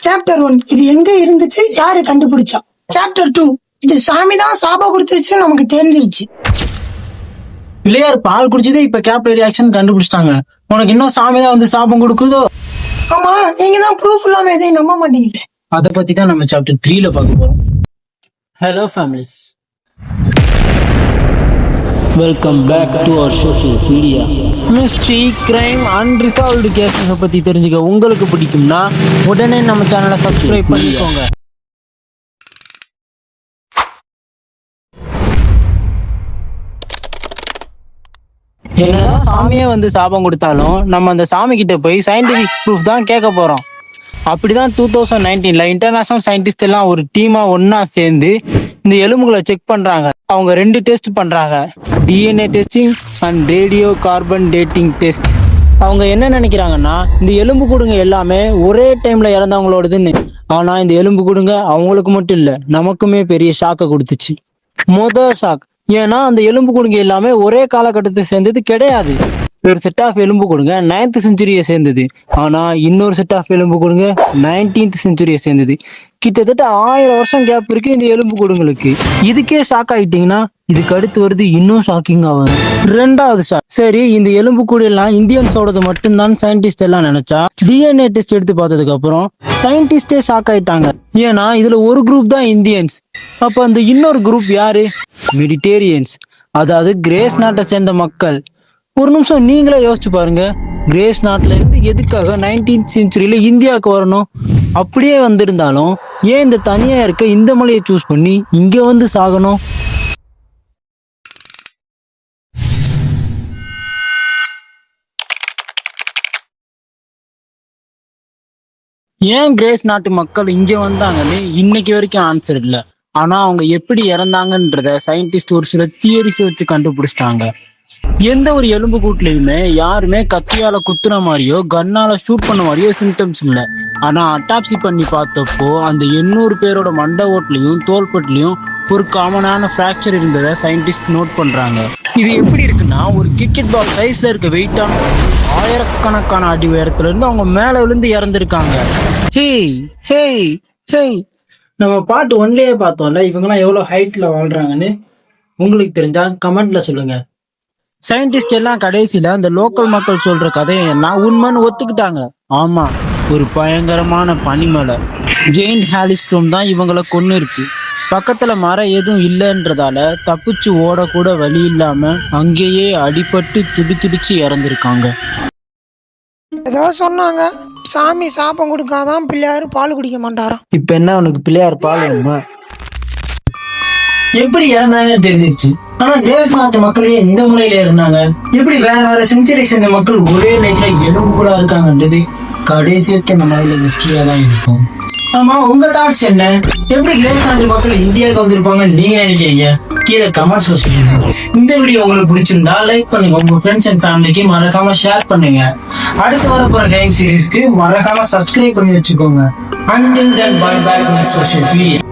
Chapter 1 இது எங்க இருந்துச்சு, யாரு கண்டுபிடிச்சா. சாப்டர் 2 இது சாமி தான் சாபம் கொடுத்துச்சு, நமக்கு தெரிஞ்சிருச்சு. பிள்ளையார் பால் குடிச்சதே இப்ப கேப்டர் ரியாக்ஷன் கண்டுபிடிச்சிட்டாங்க. உனக்கு இன்னும் சாமி தான் வந்து சாபம் கொடுக்குதோ? ஆமா, நீங்க தான் ப்ரூஃப் இல்லாம எதையும் நம்ப மாட்டீங்க. அதை பத்தி தான் நம்ம சாப்டர் 3ல பார்க்க போறோம். Hello families, welcome back to our social media. Mystery, crime, unresolved கேஸஸை பத்தி தெரிஞ்சுக்க உங்களுக்கு பிடிக்கும்னா உடனே நம்ம சேனலை சப்ஸ்கிரைப் பண்ணிக்கோங்க. என்னதான் சாமியே வந்து சாபம் கொடுத்தாலும் நம்ம அந்த சாமி கிட்ட போய் சயின்டிபிக் ப்ரூஃப் தான் கேட்க போறோம். அப்படிதான் 2019ல இன்டர்நேஷனல் சயின்டிஸ்ட் எல்லாம் ஒரு டீமா ஒன்னா சேர்ந்து இந்த எலும்புகளை செக் பண்றாங்க. அவங்க 2 டெஸ்ட் பண்றாங்க, DNA testing and radio carbon dating test. அவங்க என்ன நினைக்கிறாங்கன்னா, இந்த எலும்பு கூடுங்க எல்லாமே ஒரே டைம்ல இறந்தவங்களோடதுன்னு. ஆனா இந்த எலும்பு கூடுங்க அவங்களுக்கு மட்டும் இல்ல, நமக்குமே பெரிய ஷாக்கை கொடுத்துச்சு. ஷாக் ஏன்னா அந்த எலும்பு கூடுங்க எல்லாமே ஒரே காலகட்டத்தை சேர்ந்தது கிடையாது. ஒரு செட் ஆஃப் எலும்பு கொடுங்க 9th செஞ்சுரியை சேர்ந்தது. ஆனா இன்னொரு செட் ஆஃப் எலும்பு கொடுங்க 19th செஞ்சுரியை சேர்ந்தது. கிட்டத்தட்ட 1000 வருஷம் கேப் இருக்கு இந்த எலும்பு கூடுங்களுக்கு. இதுக்கே ஷாக் ஆயிட்டீங்கன்னா இதுக்கு அடுத்து வருது இன்னும் ஷாக்கிங்கா வரும். 2வது ஷாக். சரி, இந்த எலும்பு கூடு எல்லாம் இந்தியன்ஸோடது மட்டும்தான் சயின்டிஸ்ட் எல்லாம் நினைச்சா, டிஎன்ஏ டெஸ்ட் எடுத்து பார்த்ததுக்கு அப்புறம் சயின்டிஸ்டே ஷாக் ஆயிட்டாங்க. ஏன்னா இதுல ஒரு குரூப் தான் இந்தியன்ஸ். அப்ப அந்த இன்னொரு குரூப் யாரு? மெடிடேரியன்ஸ், அதாவது கிரேஸ் நாட்டை சேர்ந்த மக்கள். ஒரு நிமிஷம் நீங்களே யோசிச்சு பாருங்க, கிரேஸ் நாட்டுல இருந்து எதுக்காக 19th செஞ்சுரியில இந்தியாவுக்கு வரணும்? அப்படியே வந்திருந்தாலும் ஏன் இந்த தனியா இருக்க இந்த மலையை சூஸ் பண்ணி இங்க வந்து சாகணும்? ஏன் கிரேஸ் நாட்டு மக்கள் இங்க வந்தாங்கன்னு இன்னைக்கு வரைக்கும் ஆன்சர் இல்லை. ஆனா அவங்க எப்படி இறந்தாங்கன்றத சயின்டிஸ்ட் ஒரு சில தியரிஸ் வச்சு கண்டுபிடிச்சிட்டாங்க. எந்த ஒரு எலும்பு கூட்டுலயுமே யாருமே கத்தியால குத்துற மாதிரியோ கன்னால ஷூட் பண்ண மாதிரியோ சிம்டம்ஸ் இல்லை. ஆனா அட்டாப்சி பண்ணி பார்த்தப்போ அந்த 800 பேரோட மண்டை ஓட்டுலயும் தோள்பட்டுலயும் ஒரு காமனான ஃப்ராக்சர் இருந்ததை சயின்டிஸ்ட் நோட் பண்றாங்க. இது எப்படி இருக்குன்னா, ஒரு கிரிக்கெட் பால் சைஸ்ல இருக்க வெயிட்டான ஆயிரக்கணக்கான அடி உயரத்துல இருந்து அவங்க மேல விழுந்து இறந்துருக்காங்க. ஹேய் ஹேய் ஹேய், நம்ம பார்ட் 1லயே பார்த்தோம்ல இவங்கெல்லாம் எவ்வளவு ஹைட்ல வாழ்றாங்கன்னு. உங்களுக்கு தெரிஞ்சா கமெண்ட்ல சொல்லுங்க. சயின்டிஸ்ட் எல்லாம் கடைசியில அந்த லோக்கல் மக்கள் சொல்ற கதையை எல்லாம் உண்மைன்னு ஒத்துக்கிட்டாங்க. ஆமா, ஒரு பயங்கரமான பனிமலை ஜெயின்ட் ஹாலிஸ்ட்ரோம் தான் இவங்களை கொன்னு இருக்கு. பக்கத்துல மரம் எதுவும் இல்லைன்றதால தப்பிச்சு ஓடக்கூட வழி இல்லாம அங்கேயே அடிபட்டு துடிச்சு இறந்துருக்காங்க. ஏதோ சொன்னாங்க, சாமி சாபம் கொடுக்காதான் பிள்ளையாரு பால் குடிக்க மாட்டாராம். இப்ப என்ன உனக்கு பிள்ளையார் பால் வேணுமா? எப்படி இறந்தாங்கன்னு தெரிஞ்சிருச்சு. ஆனா கிரேஸ் நாட்டு மக்களே இந்த முறையில இருந்தாங்க. எப்படி வேற வேற செஞ்சுரி சேர்ந்த மக்கள் ஒரே லைன்ல எலும்பு கூட இருக்காங்கன்றது கடைசி வரைக்கும் நம்ம மலையில மிஸ்ட்ரியா தான் இருக்கும். ஆமா, உங்க தாட்ஸ் என்ன? எப்படி கிரேஸ் நாட்டு மக்கள் இந்தியாவுக்கு வந்திருப்பாங்க நீங்க நினைக்கிறீங்க? கீழே கமெண்ட்ஸ்ல சொல்லுங்க. இந்த வீடியோ உங்களுக்கு பிடிச்சிருந்தா லைக் பண்ணுங்க, உங்க ஃப்ரெண்ட்ஸ் அண்ட் ஃபேமிலிக்கு மறக்காம ஷேர் பண்ணுங்க. அடுத்து வரப்போற கேம் சீரீஸ்க்கு மறக்காம சப்ஸ்கிரைப் பண்ணி வச்சுக்கோங்க. Until then, bye bye from social media.